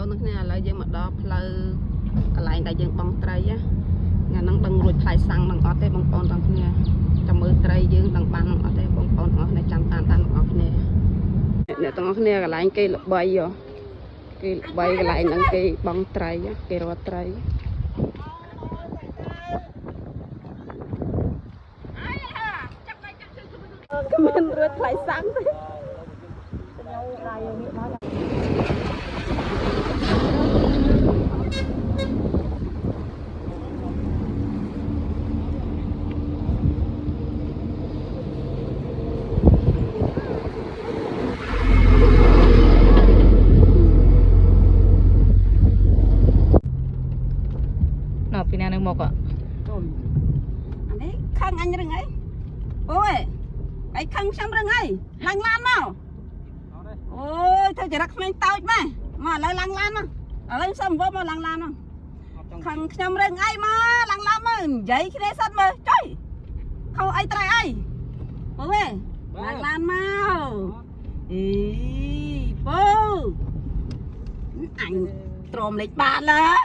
នឹងគ្នាឥឡូវយើងមកដល់ផ្លូវកន្លែងដែលយើងបងត្រីណាថ្ងៃហ្នឹងដឹងរួចផ្លែសាំងនឹងអត់ទេបងប្អូនទាំងគ្នាចាំមើលត្រីយើងដឹងបាននឹងអត់ទេបងប្អូនទាំងអស់គ្នាចាំតាមបងប្អូនគ្នាអ្នកទាំងអស់គ្នាកន្លែងគេល្បីគេល្បីកន្លែងហ្នឹងគេបងត្រីគេរត់ត្រីគ្មានរួចផ្លែសាំងទេពីណានៅមកអានេះខឹងអញរឹងអីអូយអីខឹងខ្ញុំរឹងអីឡើងឡានមកអូយធ្វើចរិតក្មេងតូចម៉ែមកឥឡូវឡើងឡានមកឥឡូវសុំវល់មកឡើងឡានមកខឹងខ្ញុំរឹងអីមកឡើងឡានមកនិយាយគ្នាសិនមើលចុយខោអីត្រៃអីអូយឡើងឡានមកអីពូអញទ្រាំលេខបានឡើយ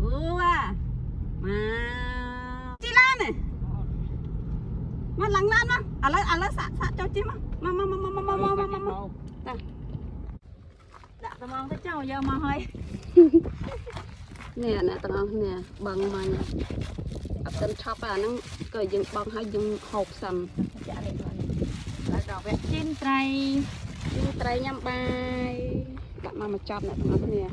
អូមកជីឡានមកឡើងឡានមកឥឡូវសាក់ចុះជីមកដាក់ត្មងទៅចុះយកមកហើយនេះអ្នកទាំងអស់គ្នាបឹងមកអត់ទាន់ឆប់អាហ្នឹងក៏យើងបឹងហើយយើងហូបសិនចានេះហើយដល់វគ្គជីនត្រីញ៉ាំបាយដាក់មកចប់អ្នកទាំងអស់គ្នា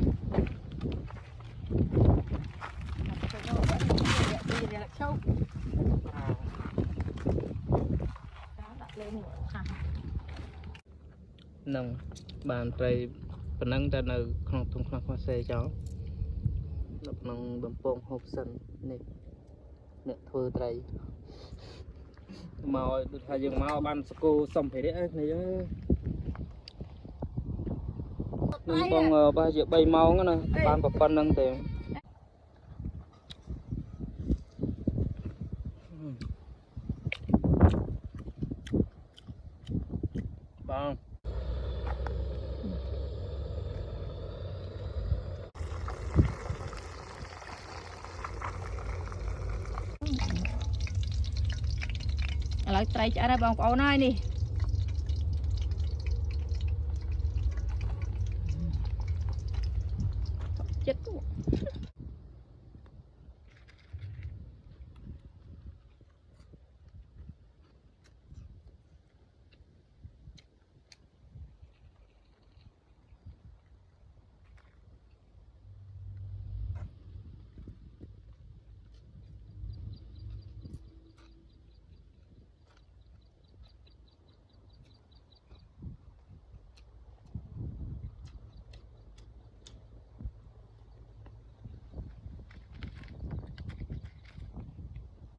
នឹងបានត្រីប៉ុណ្ណឹងតែនៅក្នុងធុងខ្នោះខ្វះសេចោលនៅក្នុងបំពង់ហូបសិននេះអ្នកធ្វើត្រីមកដូចថាយើងមកបានសកូសម្ភារៈគ្នាយើងបងបើជា3ម៉ោងណាបានប៉ុណ្ណឹងទេបងឥឡូវត្រីឆ្អិនហើយបងប្អូនហើយនេះចិត្ត